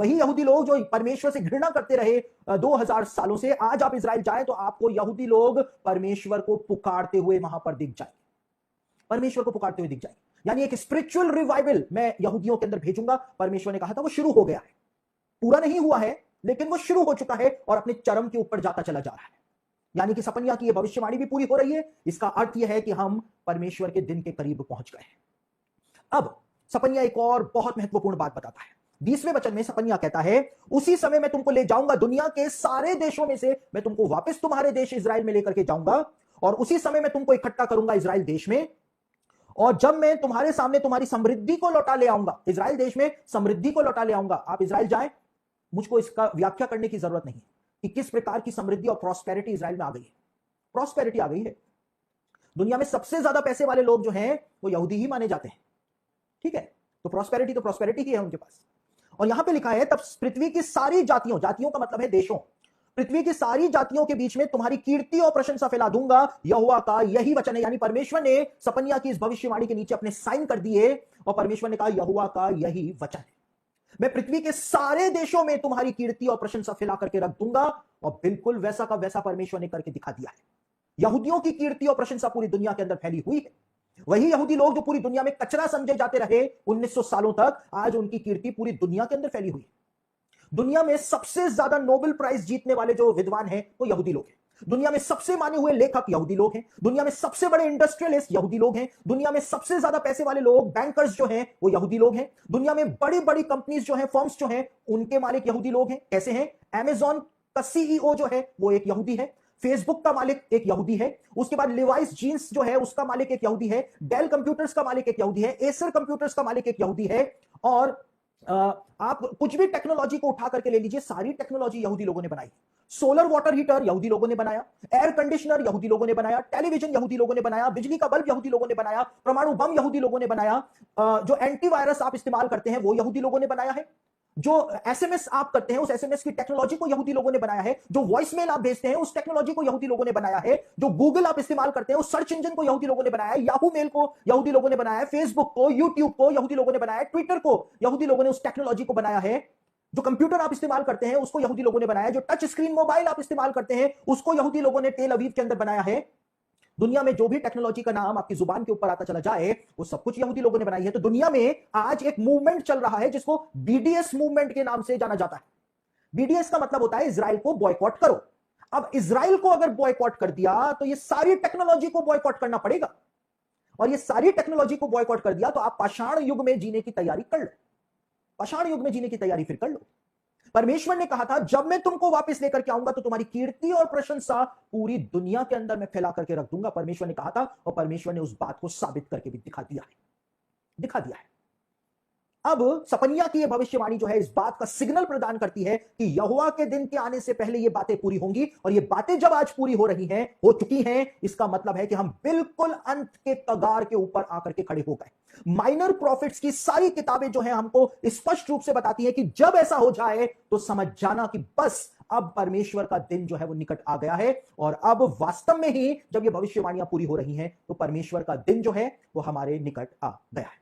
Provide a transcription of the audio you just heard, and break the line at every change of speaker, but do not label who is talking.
वही यहूदी लोग जो परमेश्वर से घृणा करते रहे 2000 सालों से, आज आप इजराइल जाए तो आपको यहूदी लोग परमेश्वर को पुकारते हुए वहां पर दिख जाए, परमेश्वर को पुकारते हुए दिख जाए। यानी एक स्पिरिचुअल रिवाइवल मैं यहूदियों के अंदर भेजूंगा। परमेश्वर ने कहा था वो शुरू हो गया है, पूरा नहीं हुआ है लेकिन वो शुरू हो चुका है और अपने चरम के ऊपर जाता चला जा रहा है। यानी कि सपन्या की यह भविष्यवाणी भी पूरी हो रही है। इसका अर्थ यह है कि हम परमेश्वर के दिन के करीब पहुंच गए हैं। अब सपन्या एक और बहुत महत्वपूर्ण बात बताता है। 20वें वचन में सपन्या कहता है, उसी समय मैं तुमको ले जाऊंगा दुनिया के सारे देशों में से, मैं तुमको वापस तुम्हारे देश इजराइल में लेकर के जाऊंगा, और उसी समय मैं तुमको इकट्ठा करूंगा इजराइल देश में, और जब मैं तुम्हारे सामने तुम्हारी समृद्धि को लौटा ले आऊंगा, इजराइल देश में समृद्धि को लौटा ले आऊंगा। आप इजराइल जाए, मुझको इसका व्याख्या करने की जरूरत नहीं कि किस प्रकार की समृद्धि और प्रॉस्पेरिटी इजराइल में आ गई है। प्रॉस्पेरिटी आ गई है। दुनिया में सबसे ज्यादा पैसे वाले लोग जो हैं वो यहूदी ही माने जाते हैं, ठीक है। तो प्रॉस्पेरिटी ही है उनके पास। और यहां पे लिखा है, तब पृथ्वी की सारी जातियों, जातियों का मतलब है देशों, पृथ्वी की सारी जातियों के बीच में तुम्हारी कीर्ति और प्रशंसा फैला दूंगा। यहोवा का यही वचन है। यानी परमेश्वर ने सपन्या की इस भविष्यवाणी के नीचे अपने साइन कर दिए और परमेश्वर ने कहा यहोवा का यही वचन है, मैं पृथ्वी के सारे देशों में तुम्हारी कीर्ति और प्रशंसा फैला करके रख दूंगा। और बिल्कुल वैसा का वैसा परमेश्वर ने करके दिखा दिया है। यहूदियों की कीर्ति और प्रशंसा पूरी दुनिया के अंदर फैली हुई है। वही यहूदी लोग जो पूरी दुनिया में कचरा समझे जाते रहे 1900 सालों तक, आज उनकी कीर्ति पूरी दुनिया के अंदर फैली हुई है। दुनिया में सबसे ज्यादा नोबेल प्राइज जीतने वाले जो विद्वान हैं वो यहूदी लोग हैं। दुनिया में सबसे माने हुए लेखक यहूदी लोग हैं। दुनिया में सबसे बड़े इंडस्ट्रियलिस्ट यहूदी लोग हैं। दुनिया में सबसे ज्यादा पैसे वाले लोग, बैंकर्स जो हैं वो यहूदी लोग हैं। दुनिया में बड़ी बड़ी कंपनीज जो हैं, फर्म्स जो हैं, उनके मालिक यहूदी लोग हैं। कैसे हैं? अमेजॉन का सीईओ जो है वो एक यहूदी है। फेसबुक का मालिक एक यहूदी है। उसके बाद लिवाइस जीन्स जो है उसका मालिक एक यहूदी है। डेल कंप्यूटर्स का मालिक एक यहूदी है। एसर कंप्यूटर्स का मालिक एक यहूदी है। और आप कुछ भी टेक्नोलॉजी को उठा करके ले लीजिए, सारी टेक्नोलॉजी यहूदी लोगों ने बनाई। सोलर वाटर हीटर यहूदी लोगों ने बनाया, एयर कंडीशनर यहूदी लोगों ने बनाया, टेलीविजन यहूदी लोगों ने बनाया, बिजली का बल्ब यहूदी लोगों ने बनाया, परमाणु बम यहूदी लोगों ने बनाया, जो एंटीवायरस आप इस्तेमाल करते हैं वो यहूदी लोगों ने बनाया है, जो एसएमएस आप करते हैं उस एसएमएस की टेक्नोलॉजी को यहूदी लोगों ने बनाया है, जो वॉइस मेल आप भेजते हैं उस टेक्नोलॉजी को यहूदी लोगों ने बनाया है, जो गूगल आप इस्तेमाल करते हैं उस सर्च इंजन को यहूदी लोगों ने बनाया है, याहू मेल को यहूदी लोगों ने बनाया है, फेसबुक को, यूट्यूब को यहूदी लोगों ने बनाया है, ट्विटर को यहूदी लोगों ने उस टेक्नोलॉजी को बनाया है, जो कंप्यूटर आप इस्तेमाल करते हैं उसको यहूदी लोगों ने बनाया है, जो टच स्क्रीन मोबाइल आप इस्तेमाल करते हैं उसको यहूदी लोगों ने तेल अवीव के अंदर बनाया है। दुनिया में जो भी टेक्नोलॉजी का नाम आपकी जुबान के ऊपर आता चला जाए वो सब कुछ यहूदी लोगों ने बनाई है। तो दुनिया में आज एक मूवमेंट चल रहा है जिसको बीडीएस मूवमेंट के नाम से जाना जाता है। बीडीएस का मतलब होता है इजराइल को बॉयकॉट करो। अब इजराइल को अगर बॉयकॉट कर दिया तो ये सारी टेक्नोलॉजी को बॉयकॉट करना पड़ेगा, और ये सारी टेक्नोलॉजी को बॉयकॉट कर दिया तो आप पाषाण युग में जीने की तैयारी कर लो। पाषाण युग में जीने की तैयारी फिर कर लो। परमेश्वर ने कहा था जब मैं तुमको वापस लेकर के आऊंगा तो तुम्हारी कीर्ति और प्रशंसा पूरी दुनिया के अंदर मैं फैला करके रख दूंगा। परमेश्वर ने कहा था और परमेश्वर ने उस बात को साबित करके भी दिखा दिया है। अब सपन्या की यह भविष्यवाणी जो है इस बात का सिग्नल प्रदान करती है कि यहोवा के दिन के आने से पहले ये बातें पूरी होंगी, और ये बातें जब आज पूरी हो रही हैं, हो चुकी हैं, इसका मतलब है कि हम बिल्कुल अंत के कगार के ऊपर आकर के खड़े हो गए। माइनर प्रॉफिट्स की सारी किताबें जो हैं हमको स्पष्ट रूप से बताती हैं कि जब ऐसा हो जाए तो समझ जाना कि बस अब परमेश्वर का दिन जो है वो निकट आ गया है। और अब वास्तव में ही जब ये भविष्यवाणियां पूरी हो रही हैं तो परमेश्वर का दिन जो है वो हमारे निकट आ गया है।